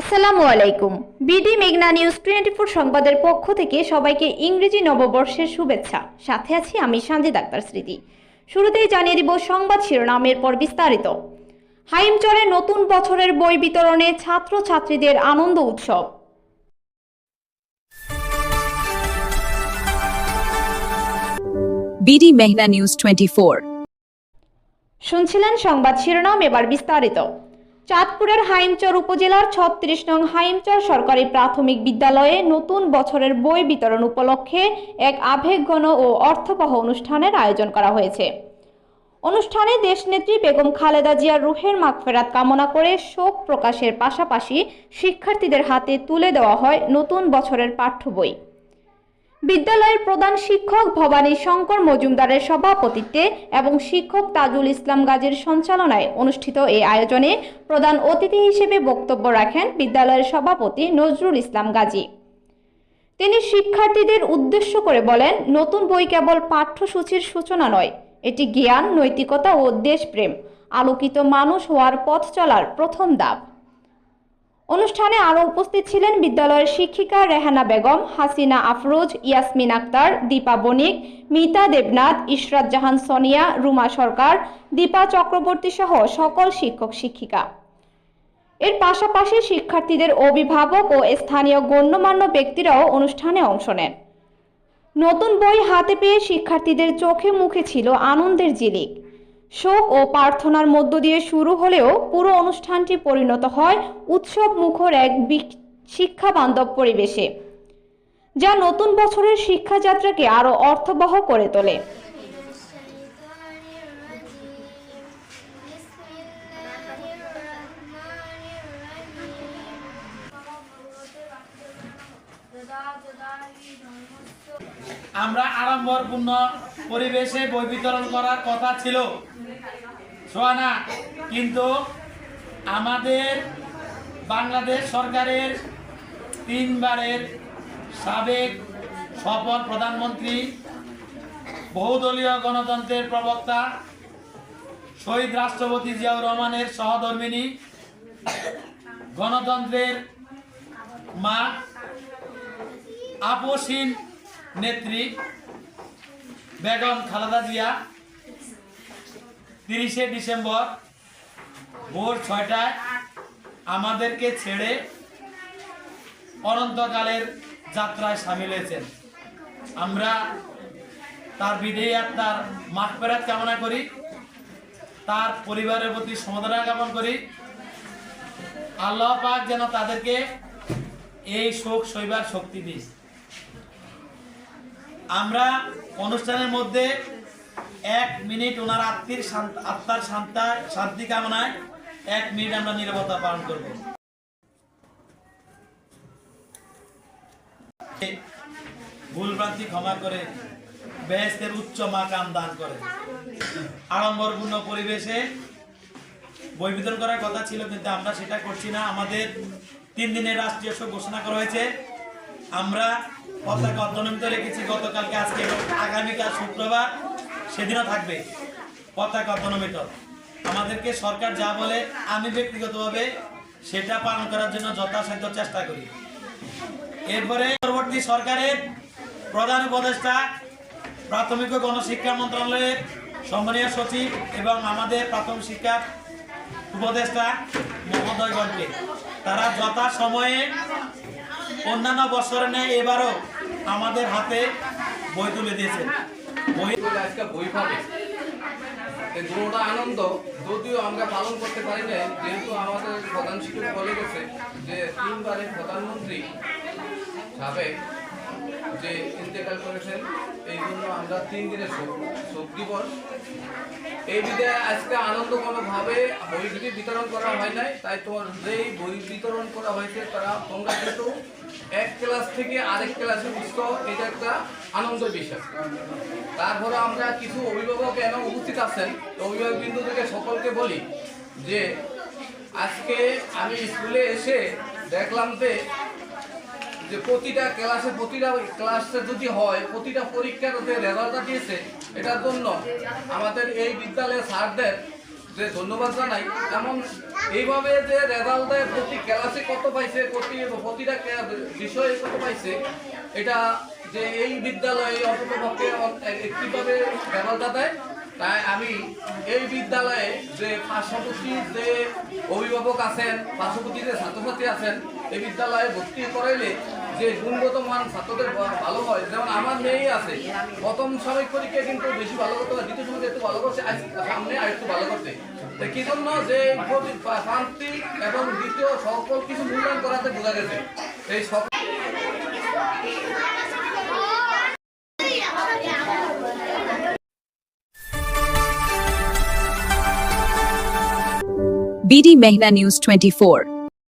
আসসালামু আলাইকুম। বিডি মেঘনা নিউজ 24 সংবাদের পক্ষ থেকে সবাইকে ইংরেজি নববর্ষের শুভেচ্ছা। সাথে আছি আমি সানজিদ আক্তার স্মৃতি। শুরুতেই জানিয়ে দিব সংবাদ শিরোনামের পর বিস্তারিত। হাইমচরে নতুন বছরের বই বিতরণে ছাত্রছাত্রীদের আনন্দ উৎসব। বিডি মেঘনা নিউজ 24। শুনছিলেন সংবাদ শিরোনাম, এবার বিস্তারিত। চাঁদপুরের হাইমচর উপজেলার 36 নং হাইমচর সরকারি প্রাথমিক বিদ্যালয়ে নতুন বছরের বই বিতরণ উপলক্ষে এক আবেগঘন ও অর্থবহ অনুষ্ঠানের আয়োজন করা হয়েছে। অনুষ্ঠানে দেশনেত্রী বেগম খালেদা জিয়ার রুহের মাগফিরাত কামনা করে শোক প্রকাশের পাশাপাশি শিক্ষার্থীদের হাতে তুলে দেওয়া হয় নতুন বছরের পাঠ্য বই। বিদ্যালয়ের প্রধান শিক্ষক ভবানী শঙ্কর মজুমদারের সভাপতিত্বে এবং শিক্ষক তাজুল ইসলাম গাজীর সঞ্চালনায় অনুষ্ঠিত এই আয়োজনে প্রধান অতিথি হিসেবে বক্তব্য রাখেন বিদ্যালয়ের সভাপতি নজরুল ইসলাম গাজী। তিনি শিক্ষার্থীদের উদ্দেশ্য করে বলেন, নতুন বই কেবল পাঠ্যসূচির সূচনা নয়, এটি জ্ঞান, নৈতিকতা ও দেশপ্রেম আলোকিত মানুষ হওয়ার পথ চলার প্রথম ধাপ। অনুষ্ঠানে আরও উপস্থিত ছিলেন বিদ্যালয়ের শিক্ষিকা রেহানা বেগম, হাসিনা আফরোজ, ইয়াসমিন আক্তার, দীপা বণিক, মিতা দেবনাথ, ইশরাত জাহান সোনিয়া, রুমা সরকার, দীপা চক্রবর্তী সহ সকল শিক্ষক শিক্ষিকা। এর পাশাপাশি শিক্ষার্থীদের অভিভাবক ও স্থানীয় গণ্যমান্য ব্যক্তিরাও অনুষ্ঠানে অংশ নেন। নতুন বই হাতে পেয়ে শিক্ষার্থীদের চোখে মুখে ছিল আনন্দের ঝিলিক। শোক ও প্রার্থনার মধ্য দিয়ে শুরু হলেও পুরো অনুষ্ঠানটি পরিণত হয় উৎসব মুখর এক শিক্ষা বান্ধব পরিবেশে, যা নতুন বছরের শিক্ষাযাত্রাকে আরও অর্থবহ করে তোলে। আমরা আড়ম্বরপূর্ণ পরিবেশে বই বিতরণ করার কথা ছিল সোয়ানা, কিন্তু আমাদের বাংলাদেশ সরকারের 3 বারের সাবেক সফল প্রধানমন্ত্রী, বহুদলীয় গণতন্ত্রের প্রবক্তা, শহীদ রাষ্ট্রপতি জিয়াউর রহমানের সহধর্মিণী, গণতন্ত্রের মা, আপসহীন নেত্রী বেগম খালেদা জিয়া 30শে ডিসেম্বর ভোর 6টায় আমাদেরকে ছেড়ে অনন্তকালের যাত্রায় সামিল হয়েছেন। আমরা তার বিদেহী আত্মার মাগফিরাত কামনা করি, তার পরিবারের প্রতি সমবেদনা জ্ঞাপন করি। আল্লাহ পাক যেন তাদেরকে এই শোক সইবার শক্তি দিন। আমরা অনুষ্ঠানের মধ্যে 1 মিনিট ওনার আত্মার শান্তি কামনায় 1 মিনিট আমরা নীরবতা পালন করব। ভুলভ্রান্তি ক্ষমা করে বেহেশতের উচ্চ মাকাম দান করে। আড়ম্বরপূর্ণ পরিবেশে বই বিতরণ করার কথা ছিল, কিন্তু আমরা সেটা করছি না। আমাদের 3 দিনের রাষ্ট্রীয় শোক ঘোষণা করা হয়েছে। আমরা পতাকা অর্ধনমিত রেখেছি গতকালকে, আজকে আগামীকাল শুক্রবার সেদিনও থাকবে পতাকা অর্ধনমিত। আমাদেরকে সরকার যা বলে আমি ব্যক্তিগতভাবে সেটা পালন করার জন্য যথাসাধ্য চেষ্টা করি। এরপরে পরবর্তী সরকারের প্রধান উপদেষ্টা, প্রাথমিক ও গণশিক্ষা মন্ত্রণালয়ের সম্মানীয় সচিব এবং আমাদের প্রাথমিক শিক্ষা উপদেষ্টা মহোদয়গণকে তারা যথা সময়ে অন্যান্য বছরে নেয় এবারও আমাদের হাতে বই তুলে দিয়েছেন। বই পাবে পুরোটা আনন্দ যদিও আমরা পালন করতে পারি না, যেহেতু আমাদের প্রধান শিক্ষক বলে গেছে যে 3 বারের প্রধানমন্ত্রী সাবেক যে ইন্তেকাল করেছেন, এই জন্য আমরা 3 দিনের শোক দিবস। এই বিধায় আজকে আনন্দ কোনোভাবে বইগুলি বিতরণ করা হয় নাই। তাই তোমার যেই বই বিতরণ করা হয়েছে তারা তোমরা কিন্তু এক ক্লাস থেকে আরেক ক্লাসে বুঝতো, এটা একটা আনন্দ বিষয়। তারপরে আমরা কিছু অভিভাবক এমন উপস্থিত আছেন, অভিভাবক বিন্দু থেকে সকলকে বলি যে আজকে আমি স্কুলে এসে দেখলাম যে প্রতিটা ক্লাসে যদি হয়, প্রতিটা পরীক্ষার যে রেজাল্টটা দিয়েছে, এটার জন্য আমাদের এই বিদ্যালয়ের স্যারদের যে ধন্যবাদ জানাই। যেমন এইভাবে যে রেজাল্ট দেয়, প্রতি ক্লাসে কত পাইছে, প্রতিটা বিষয়ে কত পাইছে, এটা যে এই বিদ্যালয়ে অন্ততপক্ষে একটিভাবে রেজাল্টটা দেয়। তাই আমি এই বিদ্যালয়ে যে পার্শ্ববর্তী যে অভিভাবক আছেন, পার্শ্ববর্তী যে ছাত্রছাত্রী আছেন, এই বিদ্যালয়ে ভর্তি করাইলে যে গুণগত মান ছাত্রদের ভালো হয়। যেমন আমার মেয়েই আছে, প্রথম সাময়িক পরীক্ষায় কিন্তু বেশি ভালো করতে হয়, দ্বিতীয় সময় একটু ভালো করছে, সামনে আর একটু ভালো করতে। কি জন্য যে প্রান্তিক এবং দ্বিতীয় সকল কিছু মূল্যায়ন করাতে বোঝা গেছে। এই সকল BD Mehna News 24